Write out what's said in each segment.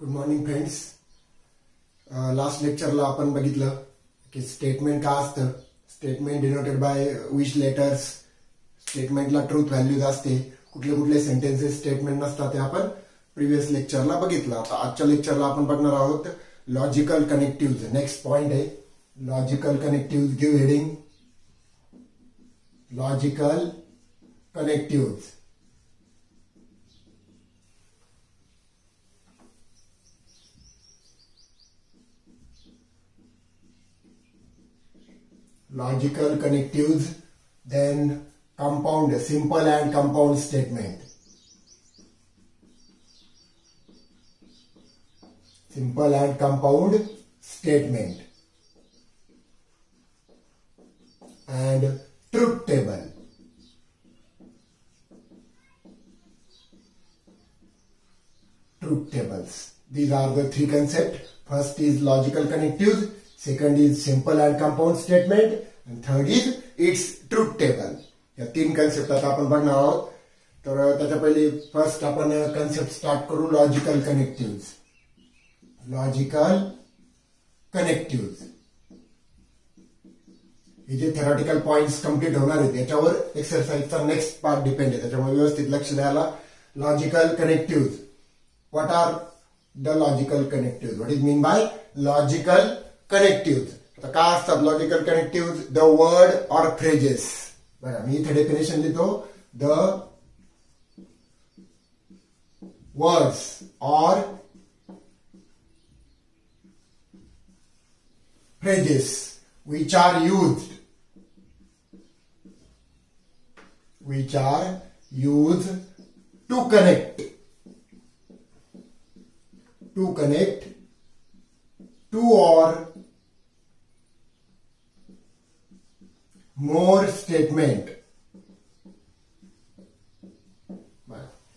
Good morning friends. Last लेक्चरला आपण बघितलं की स्टेटमेंट काय असतं. Statement denoted by which letters. स्टेटमेंटला ट्रूथ व्हॅल्यूज असते. कुठले कुठले सेंटेन्सेस स्टेटमेंट नसतात ते आपण प्रिव्हियस लेक्चरला बघितलं. आता आजच्या लेक्चरला आपण बघणार आहोत लॉजिकल कनेक्टिव्ज. नेक्स्ट पॉइंट आहे logical connectives. Give heading logical connectives. Logical connectives, then compound, simple and compound statement. Simple and compound statement. And truth table. Truth tables. These are the three concepts. First is logical connectives. Second is simple and compound statement, and third is its truth table. या तीन concept आता आपण बघणार आहोत. तर त्याच्या पहिले first आपण कन्सेप्ट स्टार्ट करू लॉजिकल कनेक्टिव्ज. लॉजिकल कनेक्टिव्ज हे जे थेरॉटिकल पॉइंट्स कंप्लीट होणार आहेत याच्यावर एक्सरसाइजचा नेक्स्ट पार्ट डिपेंड आहे. त्याच्यामुळे व्यवस्थित लक्ष द्यायला. Logical connectives. What are the logical connectives? What is mean by logical connectives? आता काय असतात logical connectives? The word or phrases. बघा मी इथे डेफिनेशन लिहितो. The words or phrases which are used to connect two or more statement.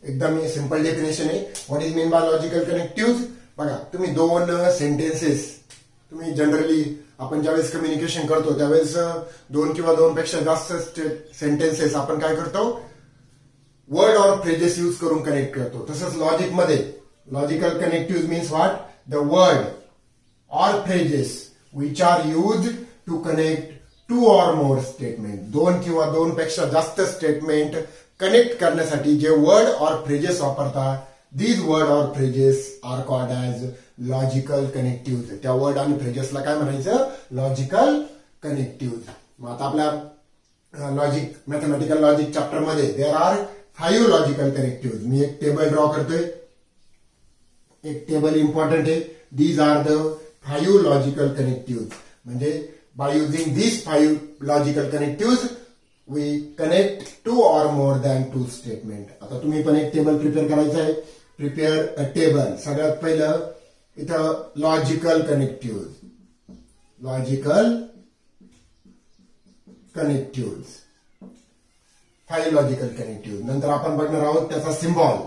एकदम simple definition आहे. What is mean by logical connectives? बघा तुम्ही दोन सेंटेन्सेस, तुम्ही जनरली आपण ज्यावेळेस कम्युनिकेशन करतो त्यावेळेस दोन किंवा दोन पेक्षा जास्त सेंटेन्सेस आपण काय करतो? वर्ड और फ्रेजेस यूज करून कनेक्ट करतो. तसंच लॉजिक मध्ये logical connective means what? The word or phrases which are use to connect two or more statement. दोन किंवा दोन पेक्षा जास्त स्टेटमेंट कनेक्ट करण्यासाठी जे वर्ड और फ्रेजेस वापरतात, these word or phrases are called as logical connective. त्या word आणि फ्रेजेसला काय म्हणायचं? Logical connective. मग आता आपल्या लॉजिक मॅथमॅटिकल लॉजिक चॅप्टर मध्ये देर आर 5 लॉजिकल कनेक्टिव्ह. मी एक टेबल ड्रॉ करतोय. एक टेबल इम्पॉर्टंट आहे. These are the 5 logical connective. म्हणजे by using these 5 logical connective we connect 2 or more than 2 statement. आता तुम्ही पण एक टेबल प्रिपेअर करायचं आहे. Prepare a table. सगळ्यात पहिलं इथं logical connective. Logical connective 5 logical connective. नंतर आपण बघणार आहोत त्याचा सिम्बॉल.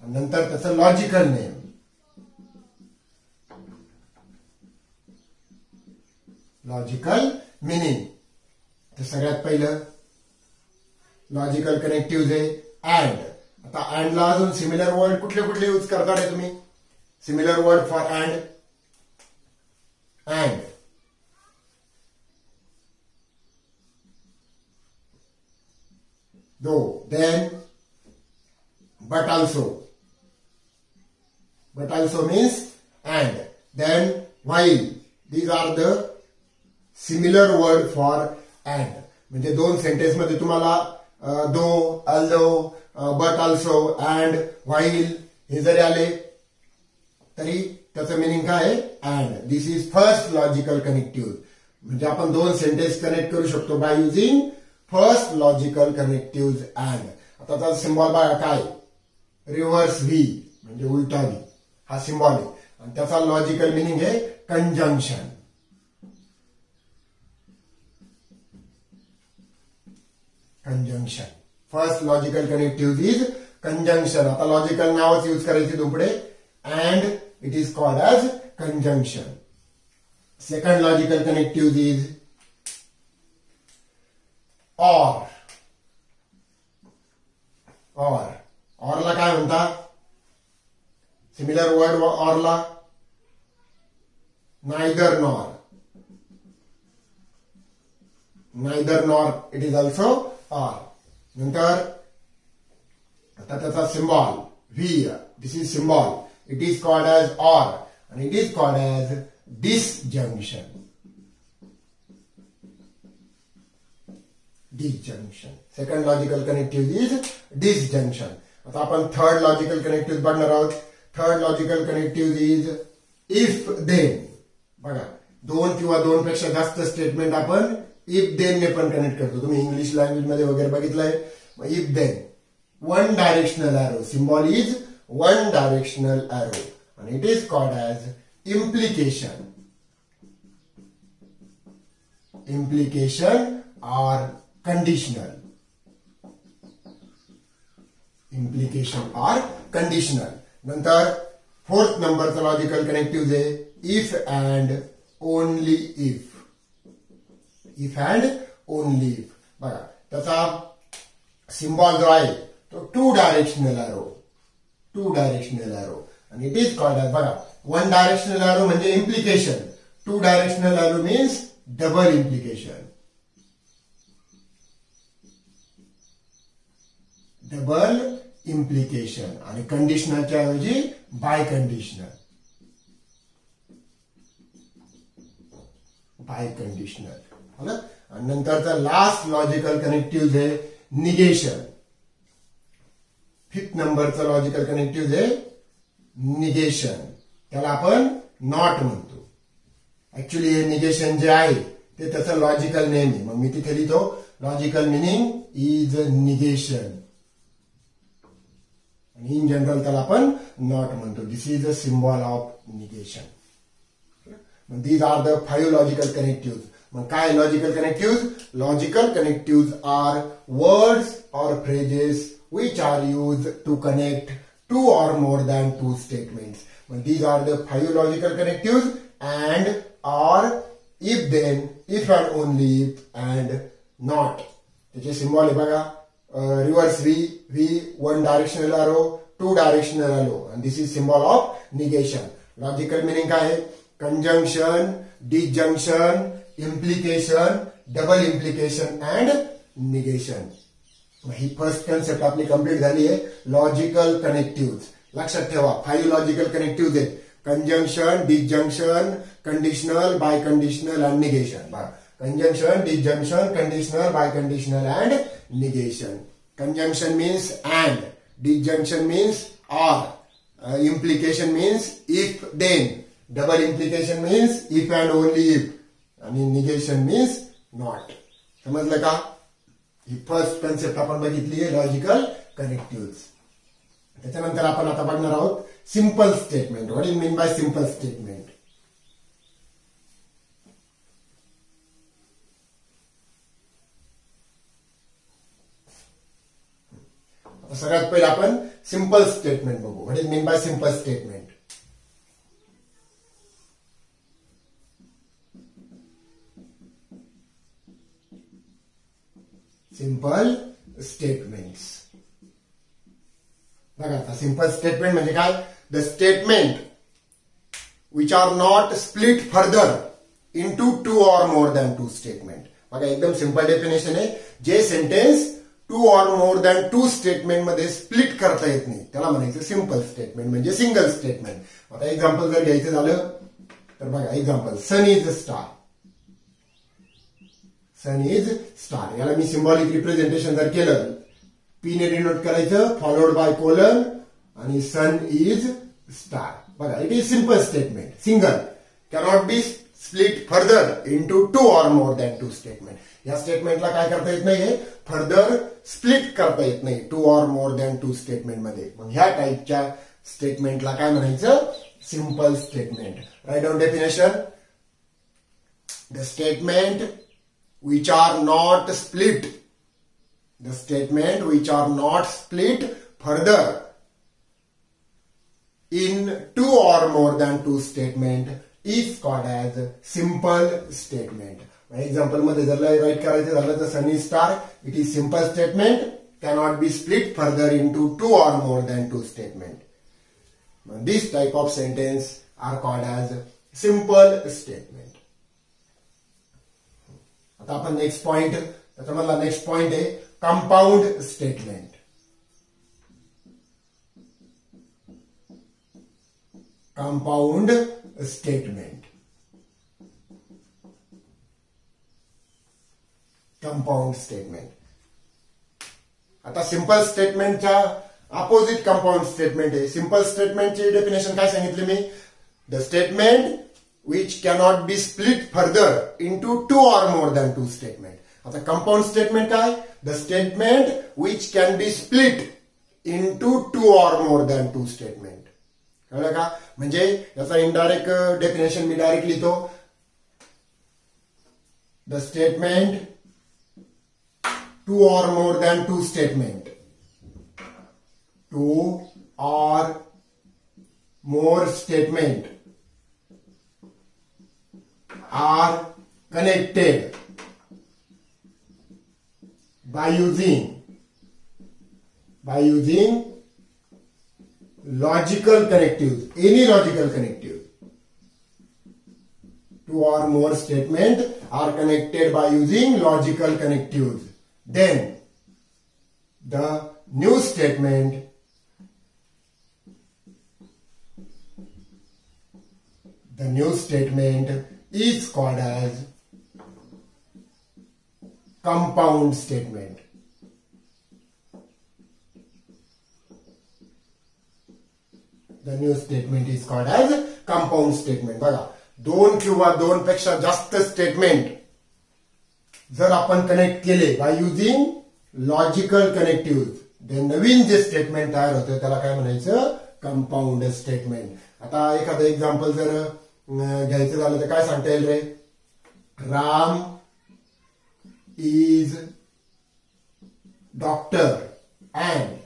नंतर त्याचं लॉजिकल नेम. Logical meaning. तर सगळ्यात पहिलं लॉजिकल कनेक्टिव्ह आहे अँड. आता अँडला अजून सिमिलर वर्ड कुठले कुठले यूज करता रे तुम्ही? Similar word for and. And, though, then, but also means and, then, while. These are the similar word for and. म्हणजे दोन सेंटेन्स मध्ये तुम्हाला though, although, but also, and, while हे जरी आले तरी त्याचं मिनिंग काय आहे? And. This is first logical connective. म्हणजे आपण दोन सेंटेन्स कनेक्ट करू शकतो by using first logical connective and. आता त्याचा सिम्बॉल बघा काय? रिव्हर्स व्ही म्हणजे उलटा व्ही हा सिम्बॉल आहे. आणि त्याचा लॉजिकल मिनिंग आहे conjunction. Conjunction. First logical connective is conjunction. आता लॉजिकल नावच यूज करायची दुपडे. And it is called as conjunction. Second logical connective is or ऑरला काय म्हणतात? सिमिलर वर्ड ऑरला neither nor. Neither nor it is also or. नंतर आता त्याचा symbol V, this is symbol, it is called as or and it is called as disjunction. Disjunction. Second logical connective is disjunction. आता आपण third logical connective बघणार आहोत. Third logical connective is if then. बघा, दोन किंवा दोन पेक्षा जास्त स्टेटमेंट आपण इफ देन ने पण कनेक्ट करतो. तुम्ही इंग्लिश लँग्वेज मध्ये वगैरे बघितलंय. If then one directional arrow, symbol is one directional arrow and it is called as implication. Implication or conditional. Implication or conditional. नंतर फोर्थ नंबरचा लॉजिकल कनेक्टिव्ह आहे if and only if. If and only if. बघा, त्याचा symbol जो आहे तो two directional arrow. Two directional arrow and it is called as, बघा, one directional arrow म्हणजे implication. Two directional arrow means double implication. Double implication. आणि कंडिशनलच्या ऐवजी बाय कंडिशनल. Biconditional. आणि नंतरचा लास्ट लॉजिकल कनेक्टिव्ह आहे निगेशन. फिफ्थ नंबरचा logical connective आहे निगेशन. त्याला आपण नॉट म्हणतो. ऍक्च्युली हे निगेशन जे आहे ते त्याचं लॉजिकल नेम आहे. मग मी तिथे लिहितो लॉजिकल मिनिंग इज निगेशन. आणि इन जनरल त्याला आपण नॉट म्हणतो. This is a symbol of negation. मग these are the 5 logical connective. मग काय logical connective? Logical connective are words or phrases which are used to connect two or more than two statements. Well, these are the 5 logical connectives and, or, if then, if and only if, and not. त्याचे symbol आहे बघा, reverse V, one directional arrow, two directional arrow, and this is symbol of negation. Logical meaning काय आहे? Conjunction, disjunction, implication, double implication and negation. ही first concept आपली complete झाली आहे. Logical connective. लक्षात ठेवा 5 लॉजिकल कनेक्टिव्ह आहेत. Conjunction, disjunction, conditional, biconditional and negation. Conjunction, disjunction, conditional, biconditional and negation. Conjunction means and, disjunction means or, implication means if then, double implication means if and only if, आणि negation means not. समजलं का? ही first concept आपण बघितली आहे logical connective. त्याच्यानंतर आपण आता बघणार आहोत simple statement. What is mean by simple statement? सगळ्यात पहिले आपण सिंपल स्टेटमेंट बघू. What is mean by simple statement? Simple statements. बघा, आता सिंपल स्टेटमेंट म्हणजे काय? The statement which are not split further into two or more than two statement. बघा, एकदम सिंपल डेफिनेशन आहे. जे sentence two or more than two statement मध्ये split करता येत नाही त्याला म्हणायचं सिंपल स्टेटमेंट म्हणजे सिंगल स्टेटमेंट. आता एक्झाम्पल जर घ्यायचं झालं तर बघा, example sun is star. Sun is star. याला मी सिम्बॉलिक रिप्रेझेंटेशन जर केलं, पी ने डिनोट करायचं, फॉलोड बाय कोलन, आणि सन इज स्टार. बघा, it is simple statement. Single cannot be split further into two or more than two statement. या स्टेटमेंटला काय करता येत नाहीये? फर्दर स्प्लिट करता येत नाही two or more than two statement मध्ये. मग ह्या टाईपच्या स्टेटमेंटला काय म्हणायचं? Simple statement. Write down definition. The statement which are not split, the statement which are not split further in two or more than two statement is called as simple statement. Example मध्ये जर write करायचं झालं तर sun is star, it is simple statement. cannot be split further into two or more than two statement. This type of sentence are called as simple statement. आता आपण next point, त्याच्यामधला next point आहे compound statement. Compound statement. Compound statement. आता simple स्टेटमेंटच्या opposite compound statement आहे. Simple स्टेटमेंटची definition काय सांगितली मी? The statement which cannot be split further into two or more than two statement. आता कंपाउंड स्टेटमेंट काय? The statement which can be split into two or more than two statement. कळलं का? म्हणजे याचा इनडायरेक्ट डेफिनेशन मी direct लिहितो. The statement two or more than two statement. Two or more statement are connected by using logical connectives, any logical connective. Two or more statement are connected by using logical connectives. Then the new statement is called as compound statement. The new statement is called as compound statement. बघा, दोन किंवा दोन पेक्षा जास्त statement जर आपण connect केले by using logical connective, then नवीन जे स्टेटमेंट तयार होतं त्याला काय म्हणायचं? Compound statement. आता एखादं एक्झाम्पल जर घ्यायचं झालं तर काय सांगता येईल रे? Ram is doctor and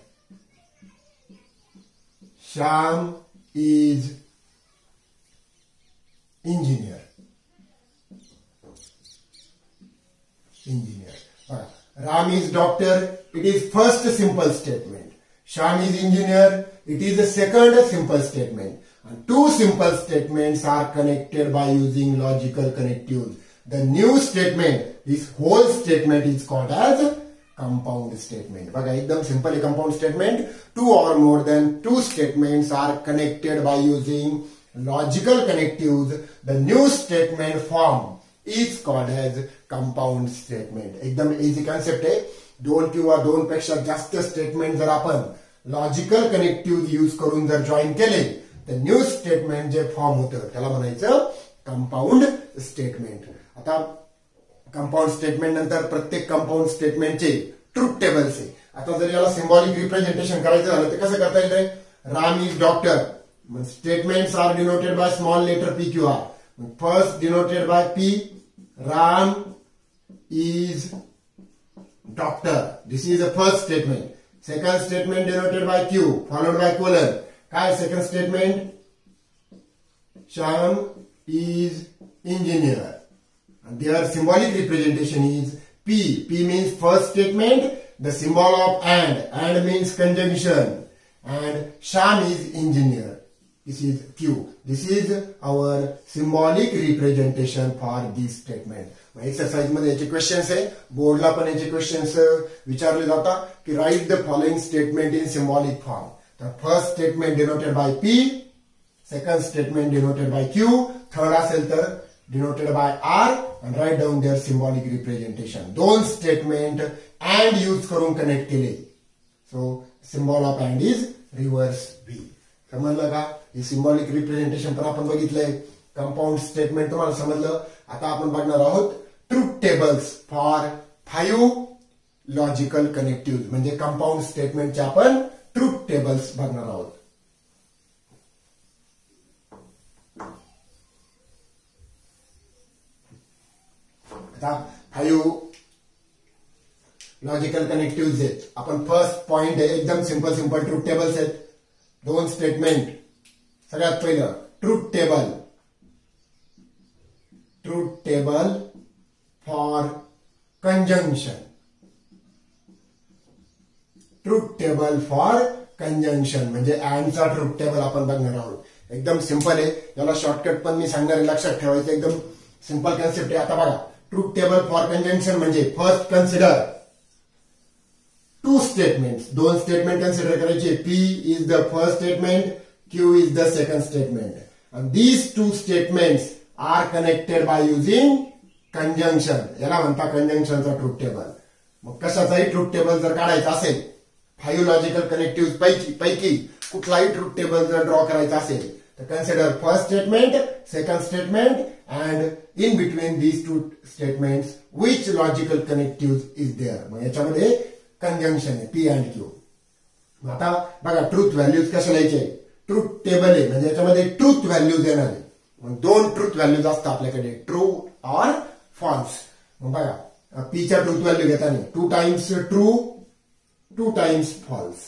Shyam is engineer. Ram is doctor, it is first simple statement. Shyam is engineer, it is the second simple statement. And two simple statements are connected by using logical connectives. The new statement, this whole statement is called as compound statement. बघा, एकदम simple आहे compound statement. Two or more than two statements are connected by using logical connectives. The new statement form is called as compound statement. एकदम easy concept आहे. दोन किंवा दोन पेक्षा जास्त स्टेटमेंट जर आपण लॉजिकल कनेक्टिव्ह यूज करून जर जॉईन केले तर न्यू स्टेटमेंट जे फॉर्म होतं त्याला म्हणायचं कंपाउंड स्टेटमेंट. आता कंपाउंड स्टेटमेंट नंतर प्रत्येक कंपाउंड स्टेटमेंटचे ट्रूथ टेबल्स आहे. आता जर याला सिम्बॉलिक रिप्रेझेंटेशन करायचं झालं तर कसं करता येईल? Ram is doctor, statements are denoted by small letter P Q R. First denoted by P, Ram is doctor. This is the first statement. Second statement denoted by Q, followed by colon. काय second statement? Shyam is engineer. And their symbolic representation is P. P means first statement. The symbol of and. And means conjunction. And Shyam is engineer. This is Q. This is our symbolic representation for this statement. Exercise मध्ये याचे questions आहे. बोर्डला पण याचे questions विचारले जातात की write the following statement in symbolic form. तर first statement denoted by P, second statement denoted by Q, third असेल तर denoted by R, and write down their symbolic representation. दोन स्टेटमेंट अँड यूज करून connect केले. So symbol of and is reverse V. समजलं का? हे symbolic representation पण आपण बघितलंय. कंपाउंड स्टेटमेंट तुम्हाला समजलं. आता आपण बघणार आहोत truth tables for 5 logical connective. म्हणजे कंपाउंड स्टेटमेंटचे आपण ट्रूथ टेबल्स बघणार आहोत. आता 5 लॉजिकल कनेक्टिव्ह आहेत. आपण फर्स्ट पॉइंट आहे एकदम सिंपल ट्रूथ टेबल्स आहेत. दोन स्टेटमेंट. सगळ्यात पहिलं truth table for conjunction. Truth table for conjunction म्हणजे अँडचा ट्रूथ टेबल आपण बघणार आहोत. एकदम सिंपल आहे, याला शॉर्टकट पण मी सांगणार आहे, लक्षात ठेवायचं. एकदम सिंपल कन्सेप्ट आहे. आता बघा, ट्रूथ टेबल फॉर कंजंक्शन म्हणजे फर्स्ट कन्सिडर टू स्टेटमेंट्स, दोन स्टेटमेंट कन्सिडर करायचे. P is the first statement, Q is the second statement. And these two statements are connected by using conjunction. याला म्हणता कंजंक्शनचा truth table. मग कशाचाही truth table जर काढायचा असेल, 5 लॉजिकल कनेक्टिव्ह पैकी कुठलाही ट्रूथ टेबल जर ड्रॉ करायचा असेल तर consider first statement, second statement and in between these two statements which logical connective is there. मग याच्यामध्ये कंजंक्शन आहे पी अँड क्यू. आता बघा, ट्रूथ व्हॅल्यूज कशा लिहायचे. ट्रूथ टेबल आहे म्हणजे याच्यामध्ये ट्रूथ व्हॅल्यूज येणार आहे. मग दोन ट्रूथ व्हॅल्यूज असतात आपल्याकडे, ट्रू ऑर फॉल्स. मग बघा, पीच्या ट्रूथ व्हॅल्यू घेताना 2 टाइम्स ट्रू, 2 टाइम्स फॉल्स.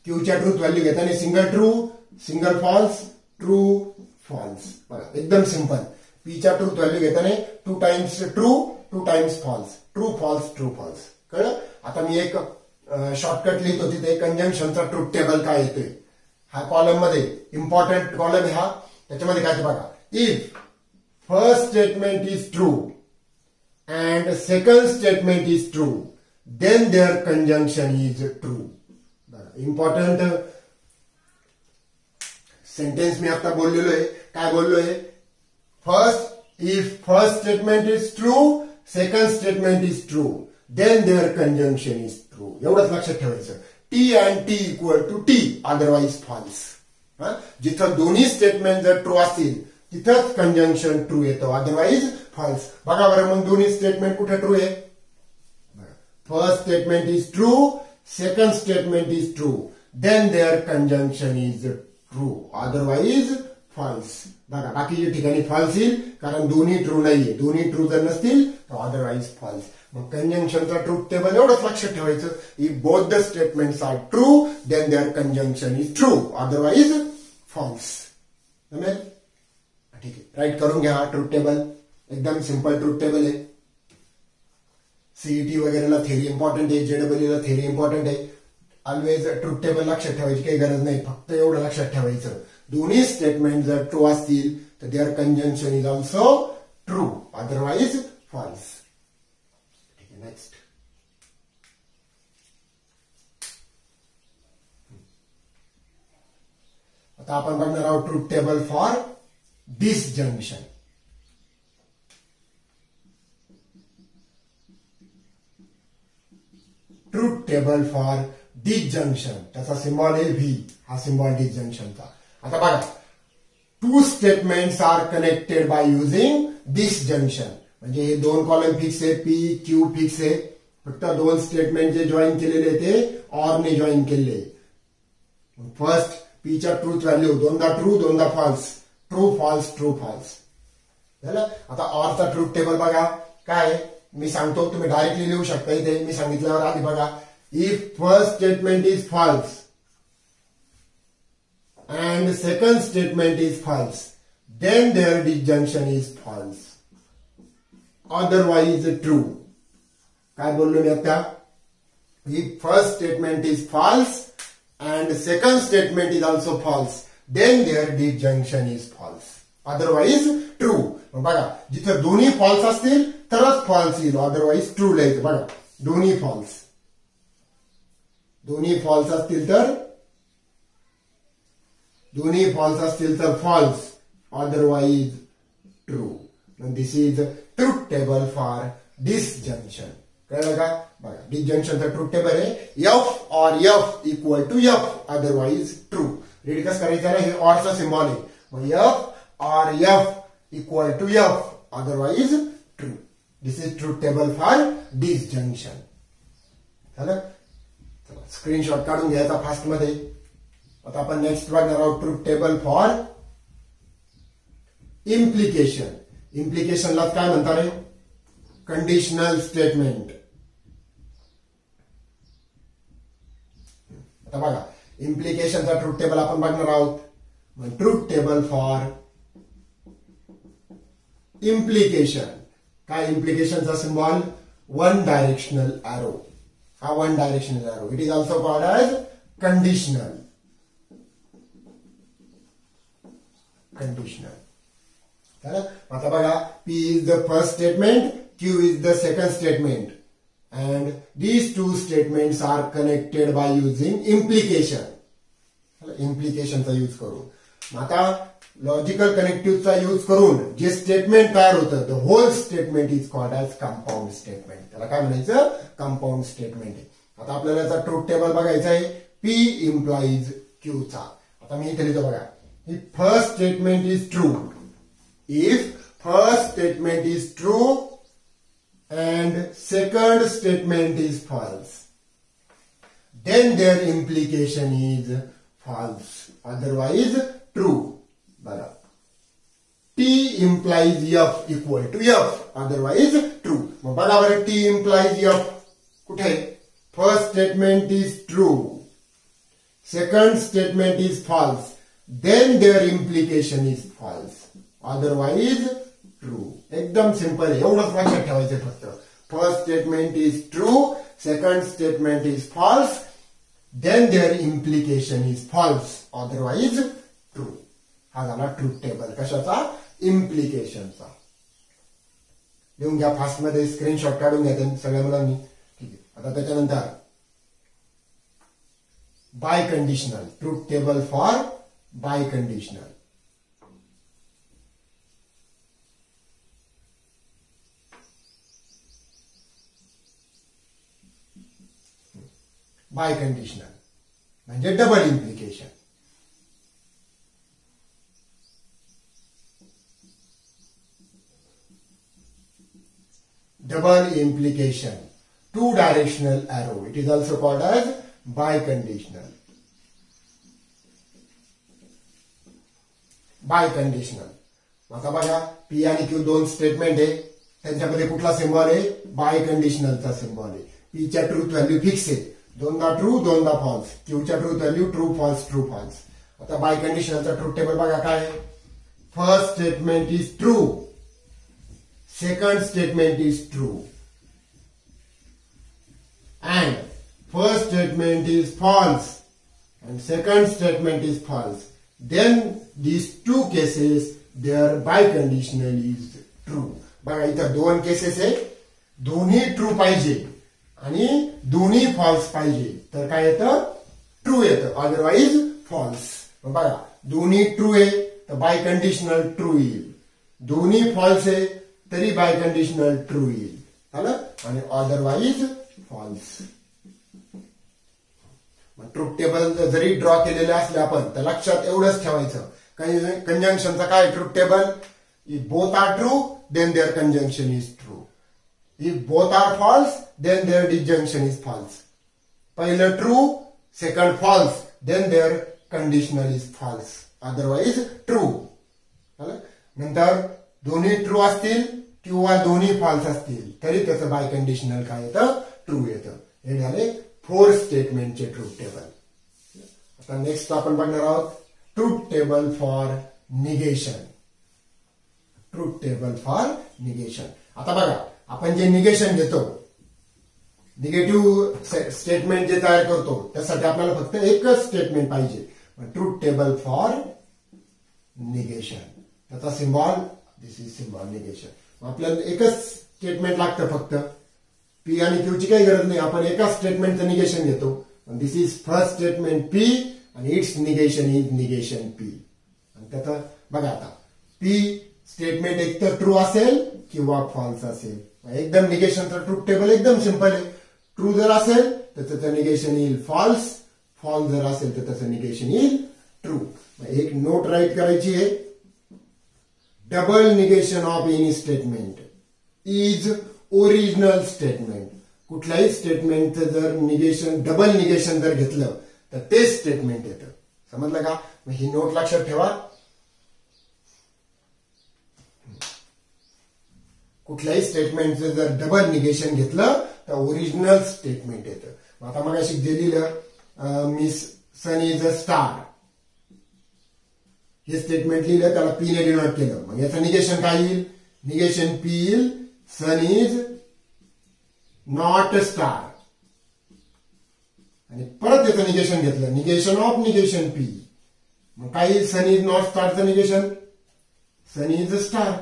क्यूच्या ट्रूथ व्हॅल्यू घेताना single true, single false, true false. बघा, एकदम सिंपल. पीच्या ट्रूथ व्हॅल्यू घेताना 2 times true, 2 times false, true false, true false. कळलं. आता मी एक शॉर्टकट लिहितो तिथे कंजंक्शनचा ट्रूथ टेबल काय येतोय. हा कॉलम मध्ये इम्पॉर्टंट कॉलम आहे हा. त्याच्यामध्ये काय ते बघा, if first statement is true and second statement is true then their conjunction is true. Important sentence मी आता बोललेलो आहे. काय बोललोय, if first statement is true, second statement is true then their conjunction is true. एवढंच लक्षात ठेवायचं. T and T equal to T, otherwise false. जिथं दोन्ही स्टेटमेंट जर ट्रू असतील तिथंच कंजंक्शन ट्रू येतं, अदरवाईज फॉल्स. बघा बरं, मग दोन्ही स्टेटमेंट कुठे ट्रू आहे. First statement is true, second statement is true then their conjunction is true, otherwise false. बघा, बाकीच्या ठिकाणी फॉल्स येईल कारण दोन्ही ट्रू नाहीये. दोन्ही ट्रू जर नसतील तर अदरवाईज फॉल्स. मग कंजंक्शनचा ट्रूथ टेबल एवढंच लक्षात ठेवायचं. If both the statements are true then their conjunction is true, otherwise false. जमेल. ठीक आहे, राईट करून घ्या. हा ट्रूथ टेबल एकदम सिंपल ट्रूथ टेबल आहे. सीईटी वगैरेला थेरी इम्पॉर्टंट आहे, जेडब्ल्यू ला थेरी इम्पॉर्टंट आहे. ऑलवेज ट्रूथ टेबल लक्षात ठेवायची काही गरज नाही, फक्त एवढं लक्षात ठेवायचं. दोन्ही स्टेटमेंट जर ट्रू असतील तर their conjunction is also true, otherwise false. Next, आता आपण बघणार आहोत truth table for disjunction. Truth table for disjunction, त्याचा सिम्बॉल आहे व्ही. हा सिम्बॉल डिसजंक्शनचा. आता बघा, 2 statements are connected by using disjunction. म्हणजे हे 2 कॉलम फिक्स आहे, पी क्यू फिक्स आहे. फक्त 2 स्टेटमेंट जे जॉईन केलेले ते ऑर ने जॉईन केले. फर्स्ट पीच्या ट्रूथ व्हॅल्यू दोनदा ट्रू, दोनदा false, true false, true false झालं. आता ऑरचा ट्रूथ टेबल बघा काय, मी सांगतो, तुम्ही डायरेक्टली लिहू शकता इथे. मी सांगितल्यावर आधी बघा, if first statement is false and second statement is false then their disjunction is false, otherwise true. काय बोललो मी आता, if first statement is false and second statement is also false then their disjunction is false, otherwise true. बघा, जिथे दोन्ही false असतील तरच false येईल, otherwise true लिहायचं. बघा, दोन्ही फॉल्स असतील तर false, otherwise true. This is truth table for disjunction. कळलं का. बघा, डिसजंक्शनचा ट्रूथ टेबल आहे F or F equal to F, otherwise true. Read कसं करायचं आहे, हे ऑरचा सिम्बॉल आहे. मग F or F equal to F, otherwise true. This is truth table for disjunction. झालं. स्क्रीनशॉट काढून घ्यायचा फास्ट मध्ये. आता आपण नेक्स्ट बघणार आहोत ट्रूथ टेबल फॉर इम्प्लिकेशन. इम्प्लिकेशनला काय म्हणतात रे, कंडिशनल स्टेटमेंट. आता बघा, इम्प्लिकेशनचा ट्रूथ टेबल आपण बघणार आहोत. Truth table for implication. काय इम्प्लिकेशनचा सिम्बॉल, 1 डायरेक्शनल एरो. हा one directional arrow. It is also called as conditional. आता बघा, P is the first statement, Q is the second statement, and these two statements are connected by using implication. इम्प्लिकेशनचा use करून. आता logical कनेक्टिव्हचा use करून जे statement तयार होतं, the whole statement is called as compound statement. त्याला काय म्हणायचं? Compound statement. आता आपल्याला याचा ट्रूथ टेबल बघायचा आहे. P इम्प्लाइज Q चा. आता मी इथे लिहितो बघा. First statement is true. If first statement is true and second statement is false, then their implication is false, otherwise true. बघा, T implies F equal to F, otherwise true. मग बघा बरं, T implies F कुठे? First statement is true, second statement is false, then their implication is false, otherwise true. एकदम simple आहे. एवढंच लक्षात ठेवायचं फक्त. First statement is true, second statement is false, then their implication is false, otherwise true. हा झाला truth table. कशाचा? इम्प्लिकेशनचा. लिहून घ्या फास्ट मध्ये, स्क्रीनशॉट काढून घ्या सगळ्या मुलांनी. ठीक आहे. आता त्याच्यानंतर biconditional. Truth table for biconditional. Biconditional म्हणजे double implication. Double implication, two directional arrow. It is also called as biconditional. Biconditional. आता बघा, P आणि Q दोन स्टेटमेंट आहे. त्यांच्यामध्ये कुठला सिम्बॉल आहे? बाय कंडिशनलचा सिम्बॉल आहे. P च्या ट्रूथ व्हॅल्यू फिक्स आहे, दोनदा ट्रू दोनदा फॉल्स. Qच्या truth value true false true false. आता बाय कंडिशनलचा ट्रूथ टेबल बघा काय आहे. First statement is true, second statement is true, and first statement is false and second statement is false. Then these two cases their biconditional is true. बघा, इथं दोन cases आहे. दोन्ही ट्रू पाहिजे आणि दोन्ही फॉल्स पाहिजे तर काय येतं? ट्रू येतं, अदरवाइज फॉल्स. बघा, दोन्ही ट्रू आहे तर बाय कंडिशनल ट्रू येईल. दोन्ही फॉल्स आहे तरी बाय कंडिशनल ट्रू येईल. झालं? आणि अदरवाइज फॉल्स. ट्रूथ टेबल जरी ड्रॉ केलेले असले आपण तर लक्षात एवढंच ठेवायचं. कंजंक्शनचा काय truth table? If both are true then their conjunction is true. If both are false, then their disjunction is false. पहिलं true, second false, then their conditional is false. Otherwise true. नंतर दोन्ही ट्रू असतील किंवा दोन्ही false असतील तरी त्याचं by conditional काय येतं? ट्रू येतं. हे झाले 4 स्टेटमेंटचे ट्रूथ टेबल. आता नेक्स्ट आपण बघणार आहोत truth table for negation. Truth table for negation. आता बघा, आपण जे निगेशन घेतो, निगेटिव्ह स्टेटमेंट जे तयार करतो त्यासाठी आपल्याला फक्त एकच स्टेटमेंट पाहिजे. Truth table for negation. त्याचा symbol this is symbol negation. आपल्याला एकच स्टेटमेंट लागतं फक्त. P आणि Q ची काही गरज नाही. आपण एकाच स्टेटमेंटचं निगेशन घेतो. दिस इज फर्स्ट स्टेटमेंट P आणि it's negation is negation P. आणि त्याचं बघा, आता P स्टेटमेंट एक तर ट्रू असेल किंवा फॉल्स असेल. एकदम निगेशनचं ट्रूथ टेबल एकदम सिंपल आहे. ट्रू जर असेल तर त्याचं निगेशन येईल फॉल्स, फॉल्स जर असेल तर त्याचं निगेशन येईल ट्रू. एक नोट राईट करायची आहे. Double negation of any statement is original statement. कुठल्याही स्टेटमेंटचं जर निगेशन डबल निगेशन जर घेतलं तर तेच स्टेटमेंट येतं. समजलं का? ही नोट लक्षात ठेवा. कुठल्याही स्टेटमेंटचं जर डबल निगेशन घेतलं तर ओरिजिनल स्टेटमेंट येतं. आता मग अशी जे लिहिलं, miss sun is a star, हे स्टेटमेंट लिहिलं, त्याला P ने डिनोट केलं. मग याचं निगेशन काय येईल? निगेशन P येईल, सन इज नॉट अ स्टार. आणि परत त्याचं निगेशन घेतलं, निगेशन ऑफ निगेशन पी. मग काही सन इज नॉट स्टारचं निगेशन, सन इज स्टार.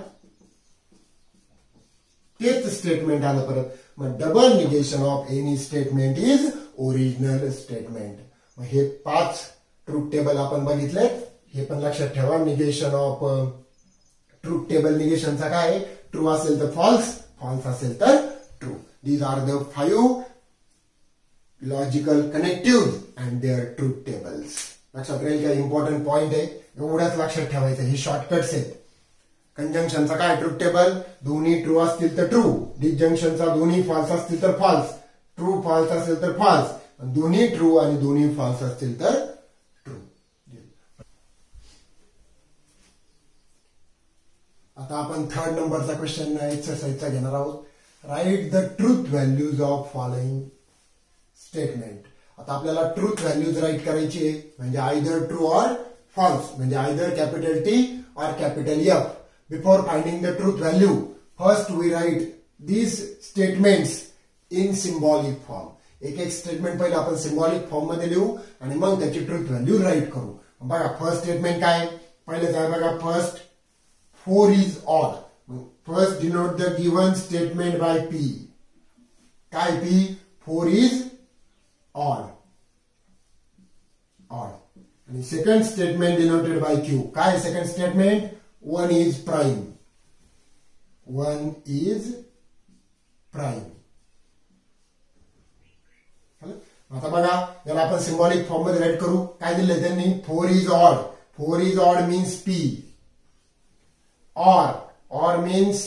तेच स्टेटमेंट आलं परत. मग double negation of any statement is original statement. मग हे 5 ट्रूथ टेबल आपण बघितले. हे पण लक्षात ठेवा. निगेशन ऑफ ट्रूथ टेबल निगेशनचा काय आहे, ट्रू असेल तर फॉल्स, फॉल्स असेल तर true. These are the 5 logical connective and their truth tables. लक्षात राहील का, इम्पॉर्टंट पॉइंट आहे, एवढंच लक्षात ठेवायचं. हे शॉर्टकट्स आहेत. कंजंक्शनचा काय ट्रूथ टेबल, दोन्ही ट्रू असतील तर ट्रू, डिसजंक्शनचा दोन्ही फॉल्स असतील तर फॉल्स, ट्रू फॉल्स असेल तर फॉल्स, दोन्ही ट्रू आणि दोन्ही फॉल्स असतील तर ट्रू. आता आपण 3rd नंबरचा क्वेश्चन एक्सरसाइजचा घेणार आहोत. Write the truth values of following statement. आता आपल्याला ट्रूथ व्हॅल्यूज राईट करायची आहे, म्हणजे आयदर ट्रू ऑर फॉल्स, म्हणजे either capital T or capital F. Before finding the truth value, first we write these statements in symbolic form. एक statement पहिले आपण symbolic form मध्ये लिहू आणि मग त्याची ट्रूथ व्हॅल्यू राईट करू. बघा फर्स्ट स्टेटमेंट काय, पहिले काय बघा, first 4 is odd. First denote the given statement by P. काय पी, 4 इज ऑड, ऑड. आणि second statement denoted by Q. काय second statement, 1 is prime. 1 is prime. आता बघा, याला आपण सिम्बॉलिक फॉर्म मध्ये राईट करू. काय दिलंय त्यांनी, 4 is odd. 4 is odd means P. Or means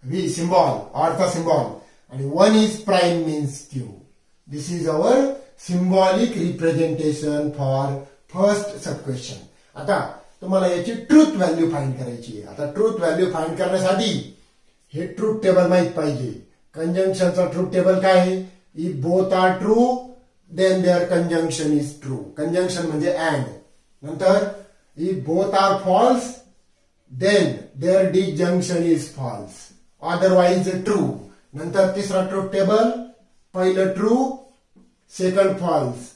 V, symbol, or चा symbol. आणि 1 is prime means Q. This is our symbolic representation for first sub question. आता तुम्हाला याची ट्रूथ व्हॅल्यू फाइंड करायची आहे. आता ट्रूथ व्हॅल्यू फाइंड करण्यासाठी हे ट्रूथ टेबल माहित पाहिजे. कंजंक्शनचा ट्रूथ टेबल काय आहे, if both are true then their conjunction is true. Conjunction म्हणजे अँड. नंतर if both are false then their disjunction is false, otherwise true. नंतर तिसरा ट्रूथ टेबल, पहिलं true, second false,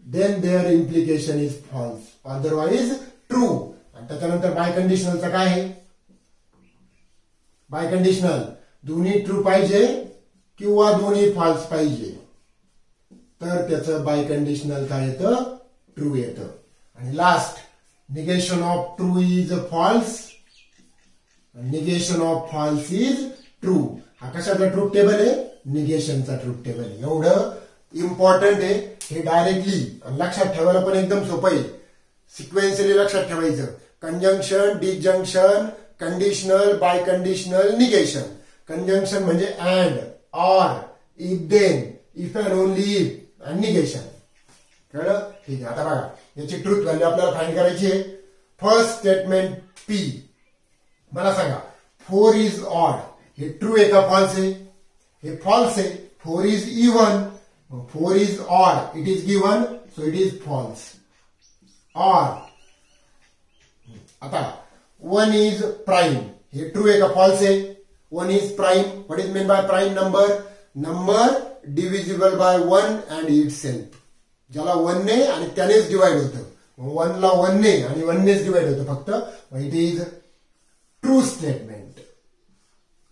then their implication is false, otherwise true. आणि त्याच्यानंतर bye कंडिशनलचा काय आहे, by conditional दोन्ही ट्रू पाहिजे किंवा दोन्ही फॉल्स पाहिजे, तर त्याचं बाय कंडिशनल काय येतं, ट्रू येतं. आणि last negation of true is false, negation of false is true. हा कशाचा ट्रूथ टेबल आहे, निगेशनचा ट्रूथ टेबल आहे. एवढं इम्पॉर्टंट आहे. हे डायरेक्टली लक्षात ठेवायला पण एकदम सोपं आहे. सिक्वेन्शियली लक्षात ठेवायचं. Conjunction, disjunction, conditional, biconditional, negation. Conjunction म्हणजे and, or, if then, if and only if, आणि निगेशन. कळलं? ठीक आहे. आता बघा याची ट्रूथ व्हॅल्यू आपल्याला फाइंड करायची आहे. First statement P. मला सांगा 4 इज ऑड, हे ट्रू आहे का फॉल्स आहे, हे फॉल्स आहे. 4 is even, 4 is odd, it is given, so it is false. और आता 1 इज प्राइम, हे ट्रू आहे का फॉल्स आहे, 1 is prime. What is mean by prime number, number divisible by 1 and it self. ज्याला 1 ने आणि त्यानेच डिवाइड होतं. 1 ला 1 ने आणि 1 नेच डिवाइड होतं फक्त. It is true statement.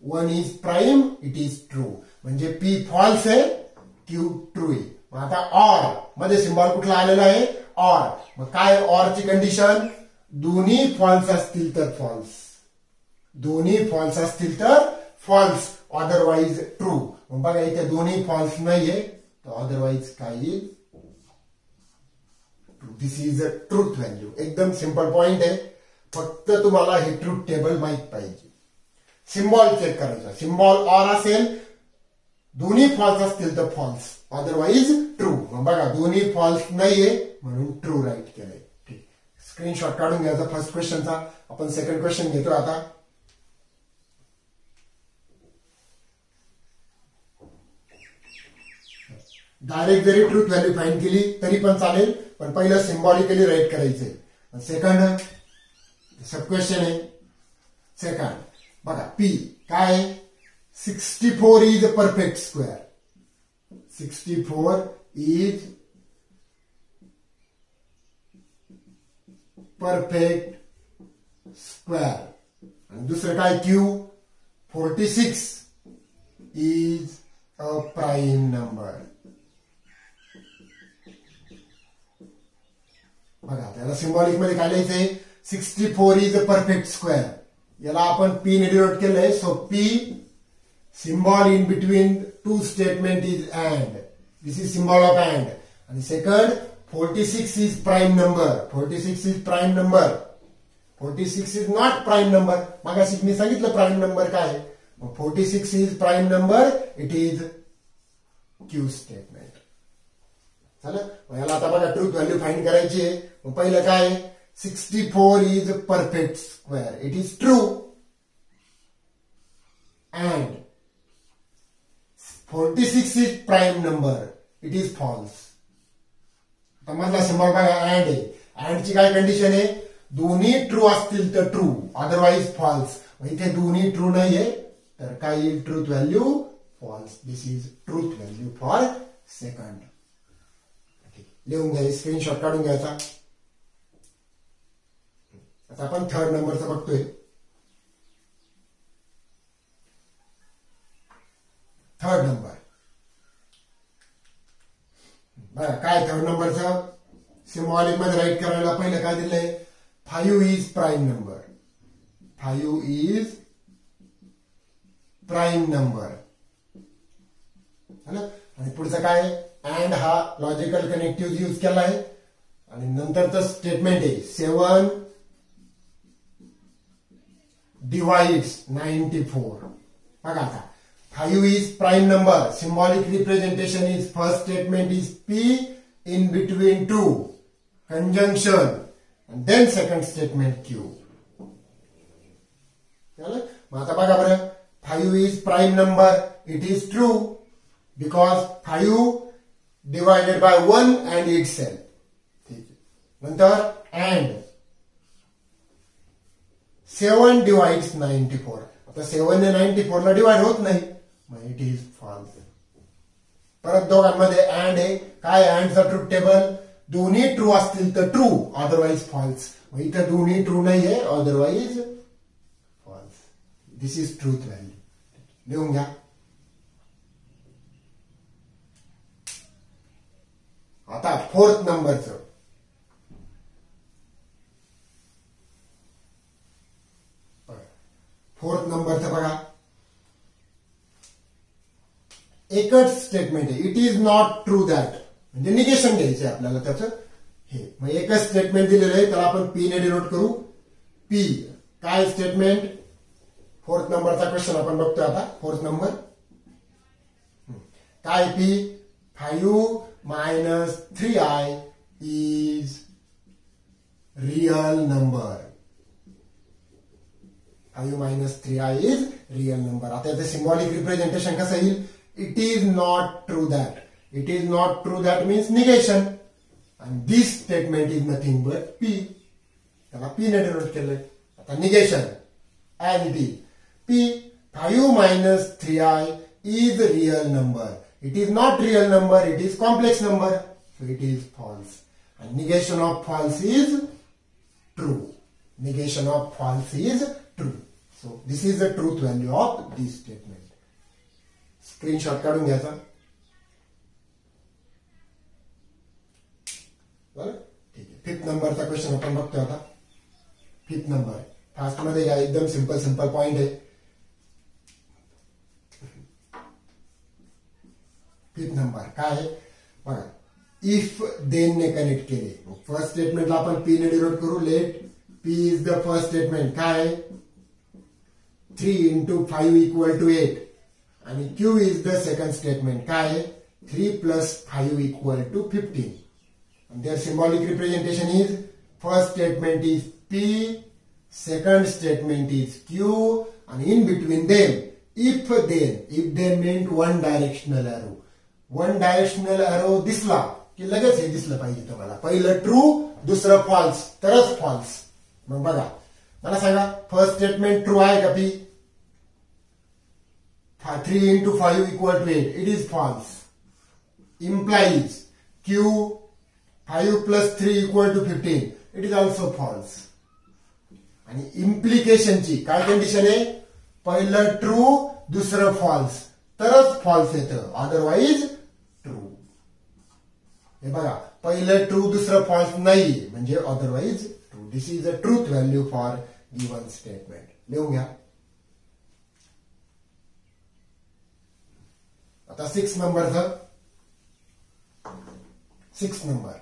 1 is prime, it is true. म्हणजे पी फॉल्स आहे, क्यू ट्रू आहे. आता ऑर मध्ये सिम्बॉल कुठला आलेला आहे, ऑर. मग काय ऑरची कंडिशन, दोन्ही फॉल्स असतील तर फॉल्स, दोन्ही फॉल्स असतील तर फॉल्स, अदरवाइज ट्रू. मग बघा इथे दोन्ही फॉल्स नाहीये, तर अदरवाइज काय येईल, true. This is a truth value. एकदम सिंपल पॉइंट आहे. फक्त तुम्हाला हे ट्रूथ टेबल माहित पाहिजे. सिम्बॉल चेक करायचा. सिम्बॉल ऑर असेल, दोन्ही फॉल्स असतील तर फॉल्स, अदरवाइज ट्रू. मग बघा दोन्ही फॉल्स नाहीये म्हणून ट्रू राईट केलंय. ठीक, स्क्रीनशॉट काढून घ्यायचा फर्स्ट क्वेश्चनचा. आपण सेकंड क्वेश्चन घेतो आता. डायरेक्ट जरी ट्रूथ व्हॅल्यू फाइंड केली तरी पण चालेल, पण पहिलं सिम्बॉलिकली राईट करायचंय. सेकंड सब क्वेश्चन आहे. सेकंड बघा पी काय, 64 is a perfect square. 64 is perfect square. आणि दुसरं काय Q 46 is a prime number. बघा त्याला सिम्बॉलिक मध्ये काय लिहायचंय 64 इज अ परफेक्ट स्क्वेअर. याला आपण पी ने डिनोट केलंय. So P symbol in between two statement is and. This is symbol of and. आणि second 46 is prime number. 46 is prime number. 46 is not prime number. मागाशी मी सांगितलं prime number काय. 46 is prime number. It is Q statement. झालं. याला आता बघा truth value find करायची आहे. मग पहिलं काय 64 is perfect square. It is true. And 46 is prime number. It is false. आता मधला सिम्बॉल बघा अँड आहे. अँड ची काय कंडिशन आहे दोन्ही ट्रू असतील तर ट्रू अदरवाइज फॉल्स. इथे दोन्ही ट्रू नाहीये तर काय येईल truth value false. This is truth value for second. लिहून घ्या. स्क्रीनशॉट काढून घ्यायचा. आता आपण थर्ड नंबरचा बघतोय. थर्ड नंबर बघा काय थर्ड नंबरचं सिम्बॉलिक मध्ये राईट करायला पहिलं काय दिलंय 5 is prime number. 5 is prime number. आणि पुढचं काय अँड हा लॉजिकल कनेक्टिव्ह यूज केला आहे. आणि नंतरचं स्टेटमेंट आहे 7 डिवाइड्स 94. बघा आता 5 is prime number. Symbolic representation is first statement is P in between to conjunction and then second statement Q. मग आता बघा बरं 5 is prime number. It is true because 5 divided by 1 and itself. ठीक आहे. नंतर and 7 divides 94. आता 7 ने 94 ला डिवाइड होत नाही मग इट इज फॉल्स. परत दोघांमध्ये and आहे. काय and चा ट्रूथ टेबल दोन्ही ट्रू असतील तर ट्रू अदरवाइज फॉल्स. इथं दोन्ही ट्रू नाहीये otherwise false. This is truth value. लिहून घ्या. आता फोर्थ नंबरचं बघा एकच स्टेटमेंट आहे. It is not true that म्हणजे निगेशन घ्यायचं आहे आपल्याला त्याचं. हे मग एकच स्टेटमेंट दिलेलं आहे त्याला आपण पी ने डिनोट करू. पी काय स्टेटमेंट फोर्थ नंबरचा क्वेश्चन आपण बघतोय आता. फोर्थ नंबर काय P 5 minus 3i is real number. 5 minus 3i is real number. आता याचं सिम्बॉलिक रिप्रेझेंटेशन कसं येईल it is not true that. It is not true that means negation and this statement is nothing but P. त्याला P ने denote केलंय. आता negation as it is P 5 minus 3i is real number. It is not real number, it is complex number. So it is false. And negation of false is true. Negation of false is true. So this is the truth value of this statement. Screenshot काढून घ्यायचा. ठीक आहे. Fifth नंबरचा question आपण बघतोय आता. Fifth number fast मध्ये घ्या. एकदम सिंपल पॉइंट आहे. फिफ्थ नंबर काय आहे बघा. इफ देन ने कनेक्ट केले. फर्स्ट स्टेटमेंटला आपण पी ने डिनोट करू. Let P is the first statement. काय 3 into 5 equal to 8 आणि Q is the second statement. काय 3 plus 5 equal to 15. And their symbolic representation is first statement is P, second statement is Q, and in between them, if then meant one directional arrow. One directional arrow दिसला की लगेच हे दिसलं पाहिजे तुम्हाला. पहिलं true दुसरं फॉल्स तरच फॉल्स. मग बघा मला सांगा फर्स्ट स्टेटमेंट ट्रू आहे का P. 3 into 5 equal to 8. It is false. implies Q 5 plus 3 equal to 15. It is also false. आणि इम्प्लिकेशनची काय कंडिशन आहे? पहिलं ट्रू दुसरं फॉल्स तरच फॉल्स येतं, अदरवाईज ट्रू. हे बघा, पहिलं ट्रू दुसरं फॉल्स नाही म्हणजे otherwise true. This is a truth value for given statement. लिहून घ्या. आता 6 नंबरचं 6 नंबर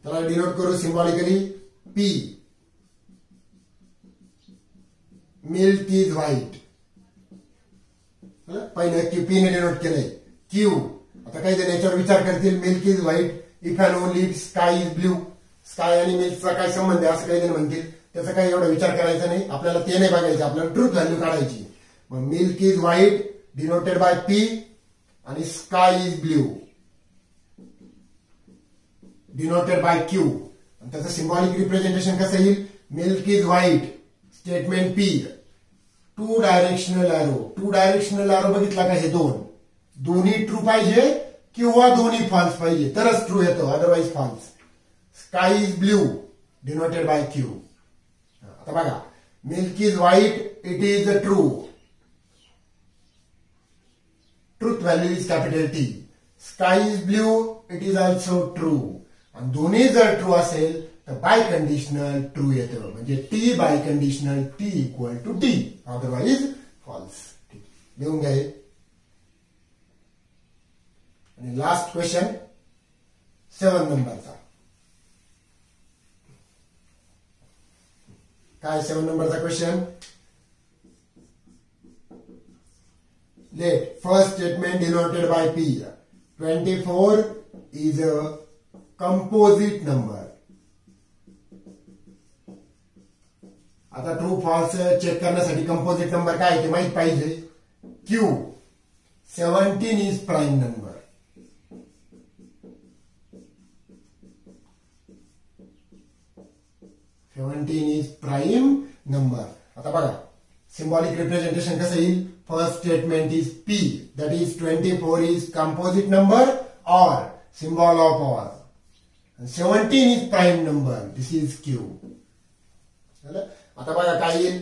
त्याला डिनोट करू symbolically. P milk is white. पहिलं क्यू पी ने डिनोट केलंय. क्यू आता काही जण याच्यावर विचार करतील milk is white if and only sky is blue. Sky आणि मिल्कचा काय संबंध आहे असं काही जण म्हणतील. त्याचा काही एवढा विचार करायचा नाही, आपल्याला ते नाही बघायचं, आपल्याला ट्रूथ व्हॅल्यू काढायची. मग milk is white denoted by P आणि sky is blue denoted by Q. आणि त्याचं सिम्बॉलिक रिप्रेझेंटेशन कसं येईल? Milk is white statement P 2 directional arrow. 2 directional arrow बघितला का? हे दोन्ही ट्रू पाहिजे किंवा दोन्ही फॉल्स पाहिजे तरच ट्रू येतो, otherwise false. Sky is blue denoted by Q. आता बघा, milk is white it is a true. Truth value is capital T. Sky is blue it is also true. आणि दोन्ही जर ट्रू असेल तर बाय कंडिशनल ट्रू येतं, म्हणजे T biconditional T equal to T, otherwise false. लिहून घ्या. आणि लास्ट क्वेश्चन 7 नंबरचा. काय 7 नंबरचा question? Let first statement denoted by P 24 is a composite number. आता ट्रू फॉल्स चेक करण्यासाठी कंपोजिट नंबर काय ते माहित पाहिजे. Q 17 is prime number. Is prime number. आता बघा, सिम्बॉलिक रिप्रेझेंटेशन कसं येईल? First statement is P that is 24 is composite number और symbol of or. 17 is prime number. This is Q. आता बघा काय येईल?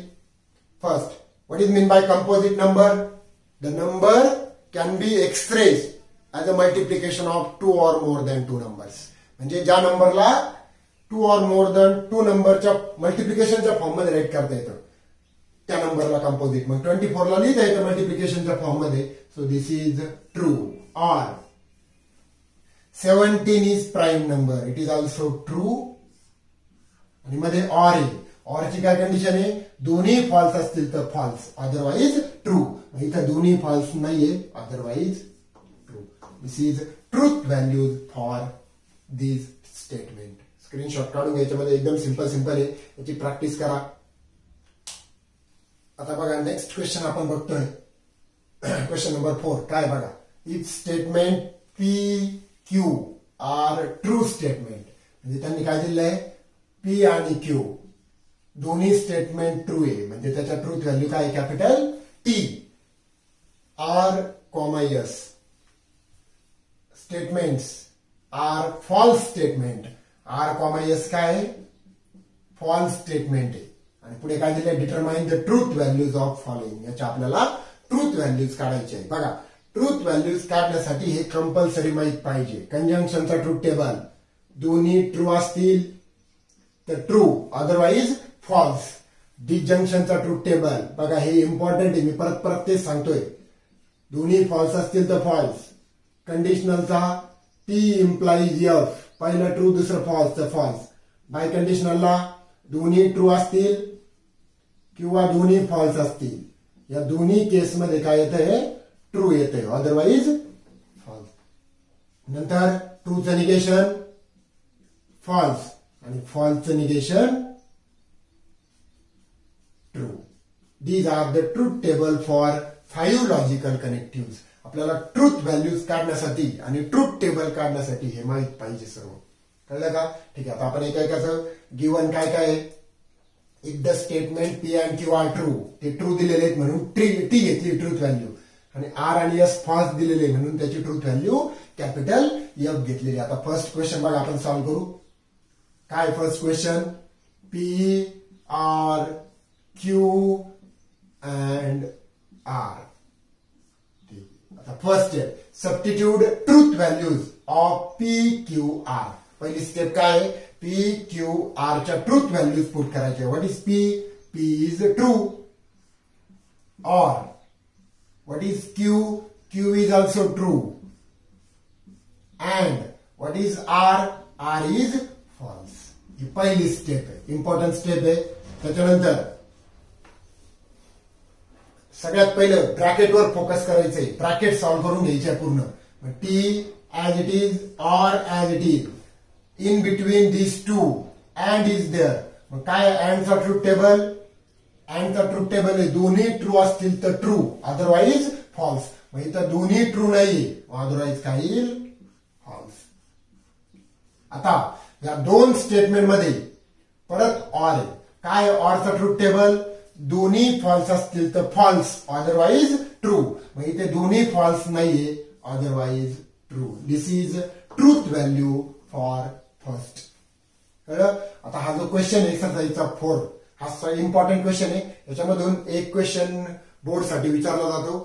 First, what is mean by composite number? The number can be expressed as a multiplication of 2 or more than 2 numbers. म्हणजे ज्या नंबरला 2 or more than 2 नंबरच्या मल्टिप्लिकेशनच्या form मध्ये right करता येतं त्या नंबरला कंपोजिट. मग 24 ला लिहिता येतं मल्टिप्लिकेशनच्या फॉर्म मध्ये. So this is true. और 17 is prime number. It is also true. आणि मध्ये or आहे. or ची काय कंडिशन आहे? दोन्ही फॉल्स असतील तर फॉल्स, अदरवाईज ट्रू. इथं दोन्ही फॉल्स नाहीये, otherwise true. This is truth values for this statement. Screenshot काढून घ्यायच्यामध्ये एकदम सिंपल आहे, याची प्रॅक्टिस करा. आता बघा नेक्स्ट क्वेश्चन आपण बघतोय. Question number 4. काय बघा? If statement P Q R true statement. म्हणजे त्यांनी काय दिलंय? पी आणि क्यू दोन्ही स्टेटमेंट ट्रू आहे, म्हणजे त्याच्या ट्रूथ व्हॅल्यू काय? Capital T. R comma S statements are false statement. R comma S काय? फॉल्स स्टेटमेंट आहे. आणि पुढे काय दिलंय? Determine the truth values of following. याच्या आपल्याला ट्रूथ व्हॅल्यूज काढायचे आहे. बघा, ट्रूथ व्हॅल्यूज काढण्यासाठी हे कंपल्सरी माहित पाहिजे. कंजंक्शनचा ट्रूथ टेबल दोन्ही ट्रू असतील तर ट्रू, अदरवाईज फॉल्स. डिसजंक्शनचा ट्रूथ टेबल बघा, हे इम्पॉर्टंट आहे, मी परत तेच सांगतोय. दोन्ही फॉल्स असतील तर फॉल्स. कंडिशनलचा टी इम्प्लाइज एफ, पहिलं ट्रू दुसरं फॉल्स तर फॉल्स. बाय कंडिशनलला दोन्ही ट्रू असतील किंवा दोन्ही फॉल्स असतील. या दोन्ही केसमध्ये काय येतंय? ट्रू येते, अदरवाईज फॉल्स. नंतर ट्रूचं निगेशन फॉल्स आणि फॉल्सचं negation true. These are the truth table for 5 logical connective. आपल्याला ट्रूथ व्हॅल्यूज काढण्यासाठी आणि ट्रूथ टेबल काढण्यासाठी हे माहित पाहिजे सर्व. कळलं का? ठीक आहे. आता आपण एकाचं गिवन काय काय आहे? If the statement P and Q R true, ते ट्रू दिलेले आहेत म्हणून टी घेतली ट्रूथ व्हॅल्यू. आणि आर आणि एस फॉल्स दिलेले म्हणून त्याची ट्रूथ व्हॅल्यू कॅपिटल एफ घेतलेली. आता फर्स्ट क्वेश्चन बघा आपण सॉल्व्ह करू. काय first question? P R Q and R. आता first step, substitute truth values of P Q R. पहिली स्टेप काय? पी क्यू आर च्या ट्रूथ व्हॅल्यूज पुट करायचे. What is P? P is true. और what is Q? Q is also true. And what is R? R is false. ही पहिली step आहे, important step आहे. त्याच्यानंतर सगळ्यात पहिलं ब्रॅकेटवर फोकस करायचंय. ब्रॅकेट सॉल्व्ह करून घ्यायचे पूर्ण. T as it is, or as it is, in between this two and is there. मग काय अँडचा ट्रूथ टेबल? अँडचा ट्रूथ टेबल आहे दोन्ही ट्रू असतील तर ट्रू, अदरवाईज फॉल्स. मग इथं दोन्ही ट्रू नाही, अदरवाईज काय येईल? फॉल्स. आता या दोन स्टेटमेंट मध्ये परत ऑर आहे. काय ऑरचा ट्रूथ टेबल? दोन्ही फॉल्स असतील तर फॉल्स, अदरवाईज ट्रू. मग इथे दोन्ही फॉल्स नाहीये, otherwise true. This is truth value for first. कळलं? आता हा जो क्वेश्चन आहे एक्सरसाइजचा 4, हा इम्पॉर्टंट क्वेश्चन आहे. याच्यामधून एक क्वेश्चन बोर्डसाठी विचारला जातो,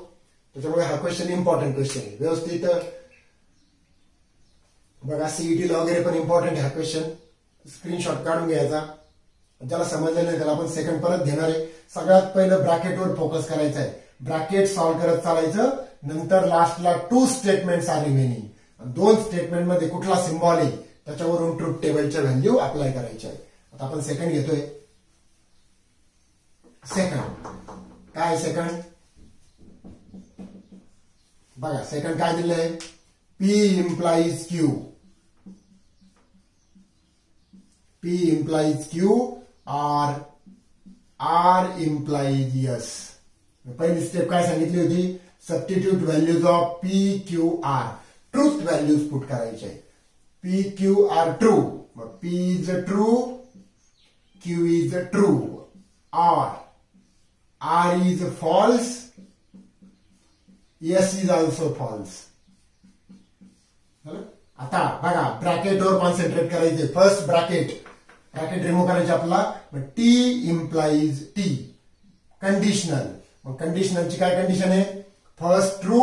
त्याच्यामुळे हा क्वेश्चन इम्पॉर्टंट क्वेश्चन आहे. व्यवस्थित बघा, सीईटीला वगैरे पण इम्पॉर्टंट आहे हा क्वेश्चन. स्क्रीनशॉट काढून घ्यायचा. ज्याला समजलं नाही त्याला आपण सेकंड परत घेणार आहे. सगळ्यात पहिलं ब्रॅकेटवर फोकस करायचा आहे. ब्रॅकेट सॉल्व्ह करत चालायचं. नंतर लास्टला 2 स्टेटमेंट्स आर रिमेनिंग. 2 स्टेटमेंट मध्ये कुठला सिम्बॉल आहे त्याच्यावरून ट्रूथ टेबलच्या व्हॅल्यू अप्लाय करायच्या आहे. आता आपण सेकंड घेतोय. सेकंड काय? सेकंड बघा, सेकंड काय दिलंय? P implies Q. P implies Q R, R implies S. पहिली स्टेप काय सांगितली होती? Substitute values of P Q R. Truth values put करायचे. P Q R true. मग P is true, Q is true, R is false, S is also false. आता बघा, ब्रॅकेटवर concentrate करायचे. फर्स्ट ब्रॅकेट रिमूव्ह करायचे आपला. T implies T. कंडिशनल. मग कंडिशनलची काय कंडिशन आहे? First true,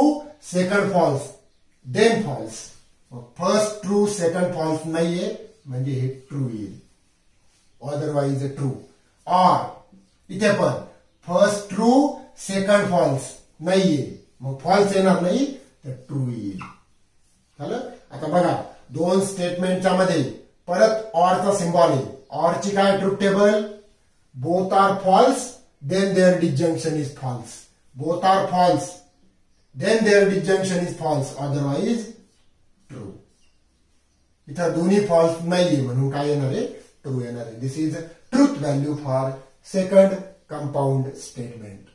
second false, then false. First true, second false नाहीये म्हणजे हे ट्रू येईल, अदरवाईज ट्रू. और इथे पण फर्स्ट ट्रू, सेकंड फॉल्स नाहीये, मग फॉल्स येणार नाही तर ट्रू येईल. झालं? आता बघा, 2 स्टेटमेंटच्या मध्ये परत ऑरचा सिम्बॉल आहे. ऑरची काय truth table? Both are false, then their disjunction is false. Both are false, then their disjunction is false, otherwise true. इथं दोन्ही फॉल्स नाहीये म्हणून काय येणार आहे? ट्रू येणार आहे. This is truth value for second compound statement.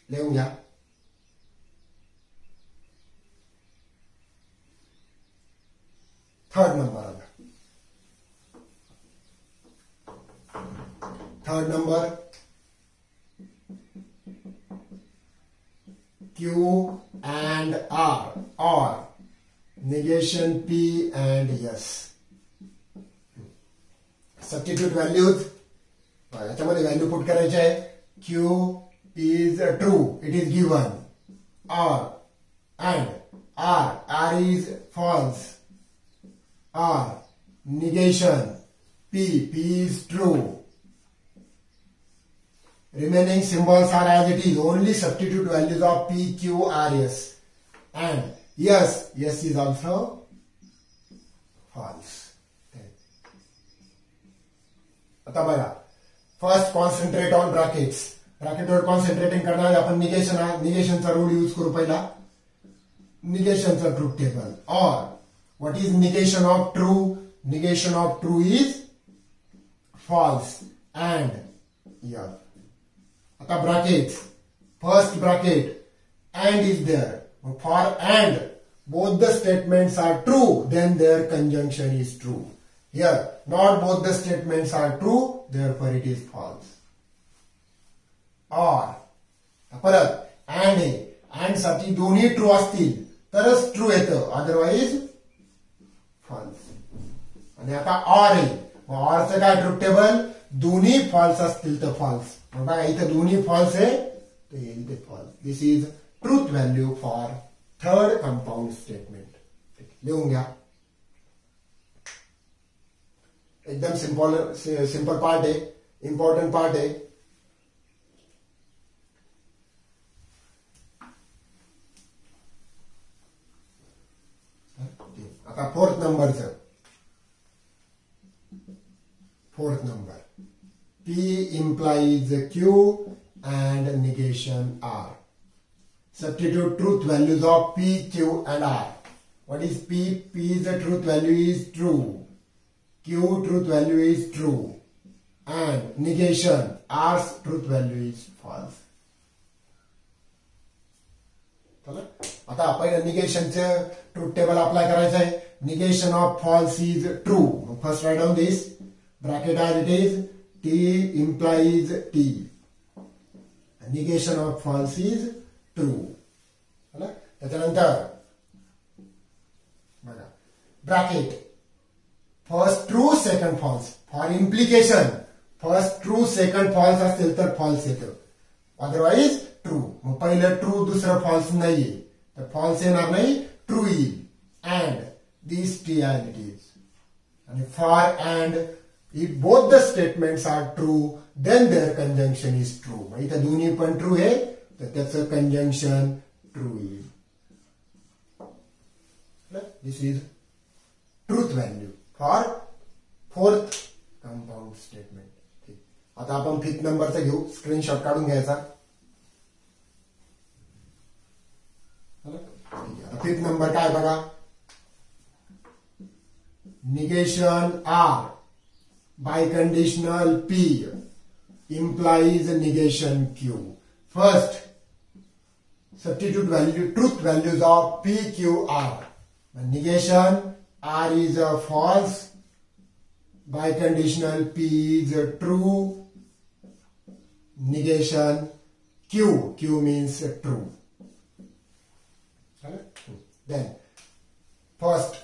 लिहून घ्या. Third number. Third number, Q and R, or negation P and S. Substitute values याच्यामध्ये व्हॅल्यू पुट करायचे आहे. Q is true, it is given. R and R is false. R negation P is true. Remaining symbols are as it is. Only substitute values of P, Q, R, S. And S is also false. आता बघा, first concentrate on brackets. ब्रॅकेटवर concentrating करणार आपण. निगेशनचा rule use करू. पहिला निगेशनचा truth table. और what is negation of true? Negation of true is false. And यर. आता bracket, first bracket, and is there. For and both the statements are true, then their conjunction is true. Here, not both the statements are true, therefore it is false. Or, परत, and आहे, and साठी दोन्ही true असतील तरच true येतं, otherwise false. आणि आता or आहे, ऑरचं काय ट्रूथ टेबल, दोन्ही फॉल्स असतील तर फॉल्स. बघा इथं दोन्ही फॉल्स आहे तर येईल ते false. This is truth value for third compound statement. लिहून घ्या. एकदम सिंपल पार्ट आहे, इम्पॉर्टंट पार्ट आहे. आता fourth number P implies Q and negation R. Substitute truth values of P, Q and R. What is P? P's truth value is true. Q truth value is true. And negation, R's truth value is false. आता पहिलं निगेशनचे truth table apply करायचं आहे. Negation of false is true. First write down this bracket as it is. T implies T. Negation of false is true. त्याच्यानंतर बघा bracket first true second false. For implication first true second false असतील तर false येतं, otherwise true. मग पहिलं true दुसरं false नाहीये तर फॉल्स येणार नाही, ट्रू येईल. And this T as it is. आणि for and if both the statements are true then their conjunction is true. इथं दोन्ही पण ट्रू आहे तर त्याचं कंजंक्शन ट्रू येईल. This is truth value for fourth compound statement. आता आपण फिफ्थ नंबरचा घेऊ. स्क्रीनशॉट काढून घ्यायचा. फिफ्थ नंबर काय बघा. Negation R by conditional P implies negation Q. First, substitute truth values of P, Q, R. Negation R is a false. By conditional P is a true. Negation Q means true. Then, first,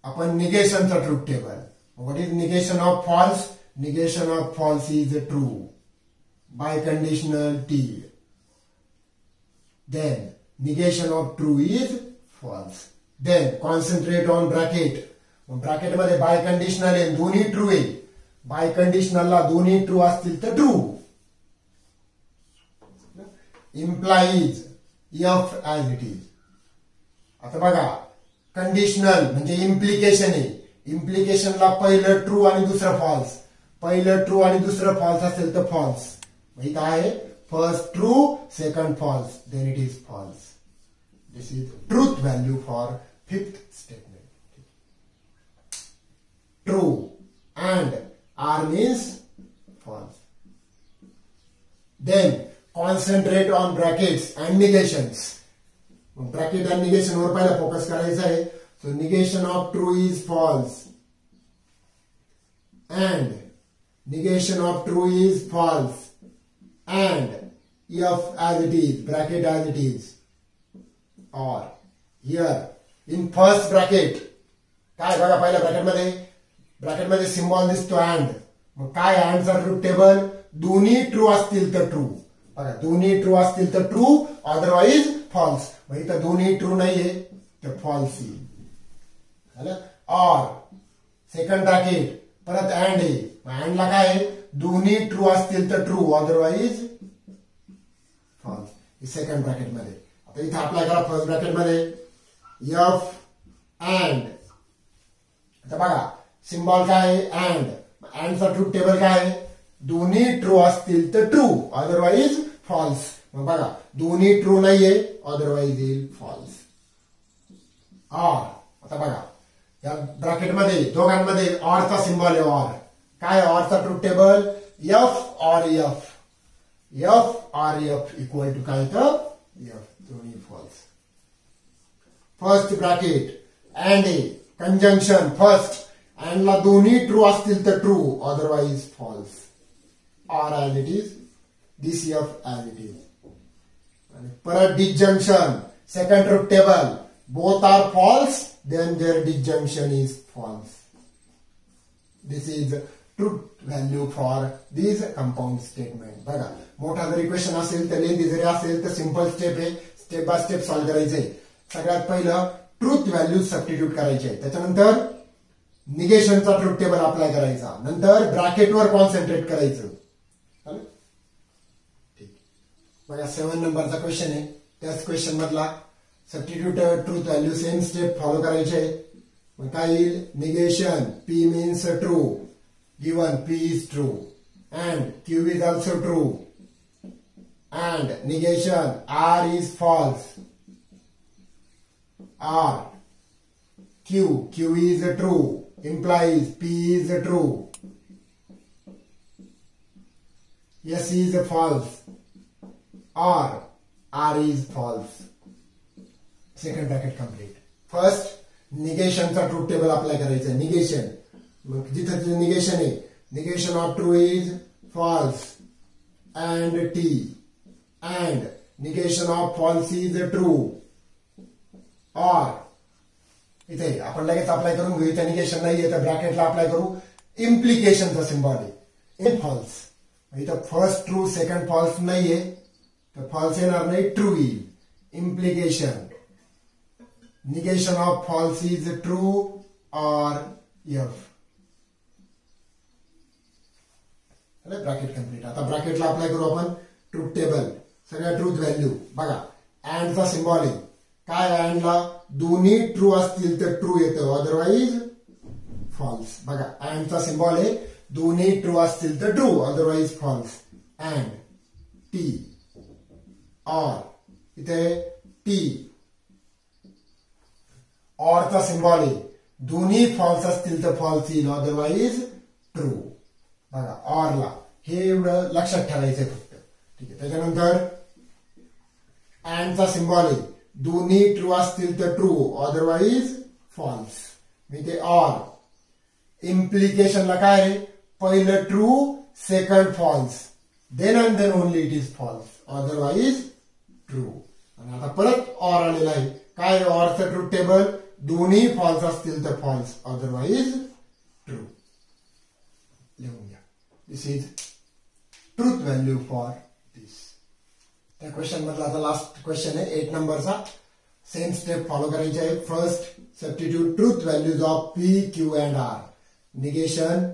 upon negation the truth table. What is negation of false? Negation of false is true by conditional T. Then negation of true is false. Then concentrate on bracket. Bracket मध्ये by conditional आहे, दोन्ही true आहे. Bye कंडिशनलला दोन्ही true असतील तर true. Implies F as it is. आता बघा conditional म्हणजे इम्प्लिकेशन आहे. इम्प्लिकेशनला पहिलं ट्रू आणि दुसरं फॉल्स. पहिलं ट्रू आणि दुसरं फॉल्स असेल तर फॉल्स. माहित आहे first true second false then it is false. This is truth value for fifth statement. True and R means false. Then concentrate on brackets and negations. Bracket and negation वर पहिला focus करायचा आहे. So negation of true is false and negation of true is false and F as it is, bracket as it is. Or here in first bracket काय बघा पहिल्या bracket मध्ये symbol दिसतो and. मग काय अँडचा ट्रूथ टेबल, दोन्ही true असतील तर ट्रू. बघा दोन्ही ट्रू असतील तर ट्रू, अदरवाईज फॉल्स. मग इथं दोन्ही ट्रू नाहीये तर फॉल्स येईल. और सेकंड ब्रॅकेट परत अँड आहे. अँडला काय आहे, दोन्ही ट्रू असतील तर true, otherwise false. Second bracket मध्ये. आता इथे अप्लाय करा फर्स्ट ब्रॅकेट मध्ये एफ अँड. आता बघा सिम्बॉल काय आहे अँड. अँडचा ट्रूथ टेबल काय आहे, दोन्ही ट्रू असतील तर ट्रू, अदरवाईज फॉल्स. मग बघा दोन्ही ट्रू नाहीये, अदरवाईज येईल फॉल्स. और आता बघा या ब्रॅकेटमध्ये दोघांमध्ये ऑरचा सिम्बॉल आहे. ऑर काय, ऑरचा truth table F or F. F or F equal to काय तर एफ, दोन्ही फॉल्स. First bracket and A conjunction first. अँडला दोन्ही ट्रू असतील तर ट्रू, परत disjunction, second truth table, both are false, then their disjunction is false. This is truth value for this compound statement. बघा, मोठा जरी क्वेश्चन असेल तर लेंदी जरी असेल तर सिंपल स्टेप आहे, स्टेप बाय स्टेप सॉल्व्ह करायचंय. सगळ्यात पहिलं ट्रूथ व्हॅल्यू सबस्टिट्यूट करायचे, त्याच्यानंतर निगेशनचा ट्रूथ टेबल अप्लाय करायचा, नंतर ब्रॅकेटवर कॉन्सन्ट्रेट करायचं. ठीक. बघा 7 नंबरचा क्वेश्चन आहे, त्याच क्वेश्चन मधला substitute truth value same step follow करायचे. मग काय येईल, negation P means true, given P is true and Q is also true, and negation R is false, R Q is true implies P is true, S is false, R is false. Second bracket complete. First निगेशनचा truth table apply करायचं. Negation, मग जिथे negation आहे, negation of true is false and T, and negation of false is true, और इथे आपण लगेच apply करून घेऊ. इथे निगेशन नाहीये तर ब्रॅकेटला अप्लाय करू. इम्प्लिकेशनचा सिम्बॉल आहे फॉल्स. इथं फर्स्ट ट्रू सेकंड फॉल्स नाहीये तर फॉल्स येणार नाही, ट्रू येईल. Implication, negation of false is true or F. Bracket complete. आता ब्रॅकेटला अप्लाय करू आपण ट्रूथ टेबल, सगळ्या ट्रूथ व्हॅल्यू. बघा अँडचा सिम्बॉल आहे. काय अँडला, दोन्ही ट्रू असतील तर ट्रू येतं, अदरवाईज फॉल्स. बघा अँडचा सिम्बॉल आहे, दोन्ही ट्रू असतील तर true, otherwise false. And T, और इथे T ऑरचा सिम्बॉल आहे, दोन्ही फॉल्स असतील तर फॉल्स येईल, अदरवाईज ट्रू. बघा ऑरला हे एवढं लक्षात ठेवायचंय फक्त. ठीक आहे. त्याच्यानंतर अँडचा सिम्बॉल आहे, दोन्ही ट्रू असतील तर ट्रू, अदरवाईज फॉल्स. मी ते ऑर. इम्प्लिकेशनला काय आहे, पहिलं true second false, then and then only it is false, otherwise true. आणि आता परत ऑर आलेला आहे. काय ऑरचं ट्रूथ टेबल, दोन्ही फॉल्स असतील तर फॉल्स, अदरवाईज ट्रू. लिहून घ्या. This is truth value for this. त्या क्वेश्चन मधला आता लास्ट क्वेश्चन आहे 8 नंबरचा. सेम स्टेप फॉलो करायची आहे. First substitute truth values of P, Q and R. Negation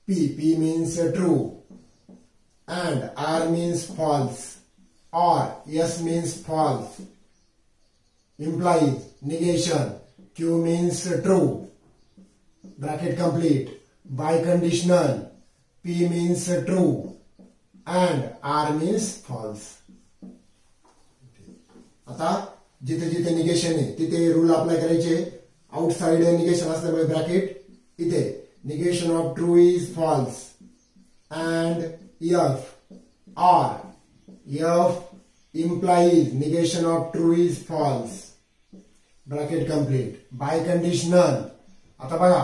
P means true and R means false, or S means false, implies negation Q means true, bracket complete. Biconditional P means true and R means false. आता जिथे जिथे negation आहे तिथे rule apply करायचे. Outside negation असल्यामुळे bracket, इथे negation of true is false and F, or F implies negation of true is false, bracket complete. Biconditional, आता बघा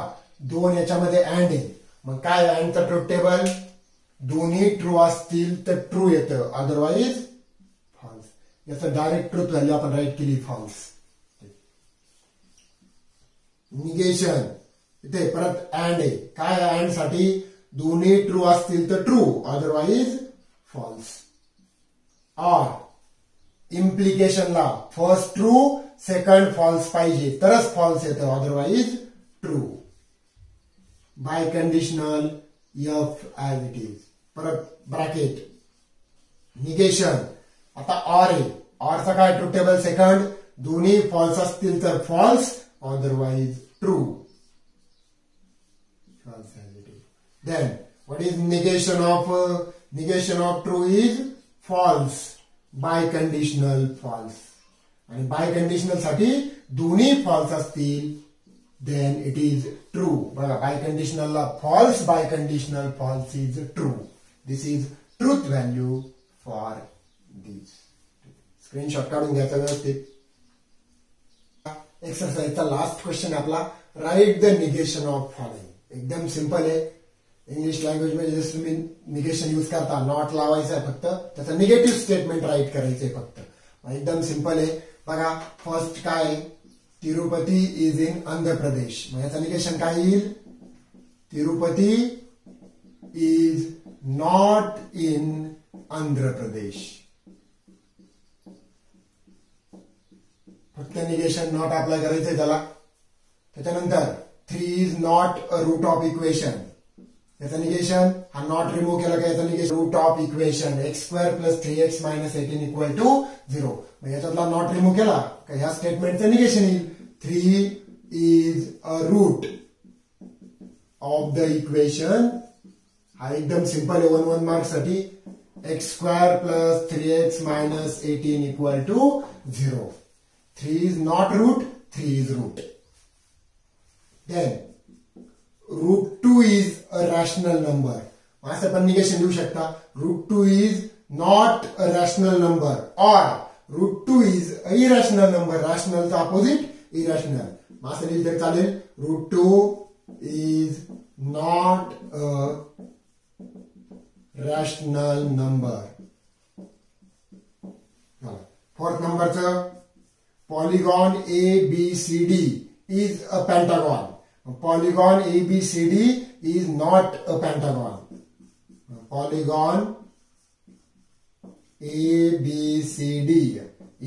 दोन याच्यामध्ये अँड आहे, मग काय अँडचा ट्रूथ टेबल, दोन्ही ट्रू असतील तर ट्रू येतं, अदरवाईज फॉल्स. याचं डायरेक्ट ट्रूथ व्हॅल्यू आपण राईट केली फॉल्स. निगेशन इथे परत अँड आहे. काय अँड साठी, दोन्ही ट्रू असतील तर ट्रू, अदरवाईज फॉल्स. और इम्प्लिकेशनला फर्स्ट ट्रू सेकंड फॉल्स पाहिजे तरच फॉल्स येतं, otherwise true. Biconditional F as it is. परत ब्रॅकेट. निगेशन आता ऑर आहे. ऑरचा काय ट्रूथ टेबल सेकंड, दोन्ही फॉल्स असतील तर false, otherwise true. Then what is negation of true is false. Biconditional false. आणि बायकंडिशनल साठी दोन्ही फॉल्स असतील then it is true. बघा बायकंडिशनलला false, biconditional false is true. This is truth value for this. Screenshot काढून घ्यायचा व्यवस्थित. एक्सरसाइजचा लास्ट क्वेश्चन आपला, write the negation of following. एकदम सिंपल आहे. इंग्लिश लँग्वेज मध्ये जसं तुम्ही निगेशन यूज करता, नॉट लावायचं आहे फक्त, त्याचं निगेटिव्ह स्टेटमेंट राईट करायचंय फक्त. एकदम सिंपल आहे. बघा फर्स्ट काय, तिरुपती इज इन आंध्र प्रदेश. मग याचं निगेशन काय येईल, Tirupati is not in Andhra Pradesh. फक्त निगेशन नॉट अप्लाय करायचंय त्याला. त्याच्यानंतर 3 is not a root of equation. याचं निगेशन, हा नॉट रिमूव्ह केला का याचं negation, route of equation x² + 3x - 18 = 0. मग याच्यातला नॉट रिमूव्ह केला का ह्या स्टेटमेंटचं निगेशन येईल, 3 is a root of the equation. हा एकदम सिंपल आहे 1 मार्क साठी. x² + 3x - 18 = 0. 3 is not root, 3 is root. Then √2 is a rational number. असं पण निगेशन लिहू शकता, √2 is not a rational number or √2 is a irrational number. rational चा opposite irrational. असं लिहिलं तरी चालेल, √2 is not a rational number. Fourth नंबरचं, polygon ABCD is a pentagon. Polygon ABCD is not a pentagon. Polygon ABCD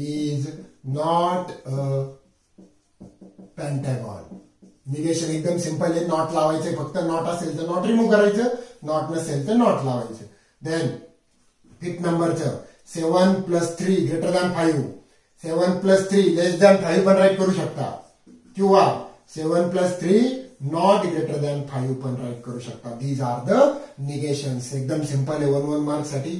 is not a pentagon. Negation एकदम simple आहे, not लावायचंय फक्त. Not असेल तर नॉट रिमूव्ह करायचं, नॉट नसेल तर नॉट लावायचं. देन फिफ्थ नंबरचं, 7 + 3 > 5. 7 + 3 <5 पण राईट करू शकता, किंवा 7 + 3 not greater than 5 पण राईट करू शकता. These are the negations. एकदम सिंपल आहे 1 मार्क साठी.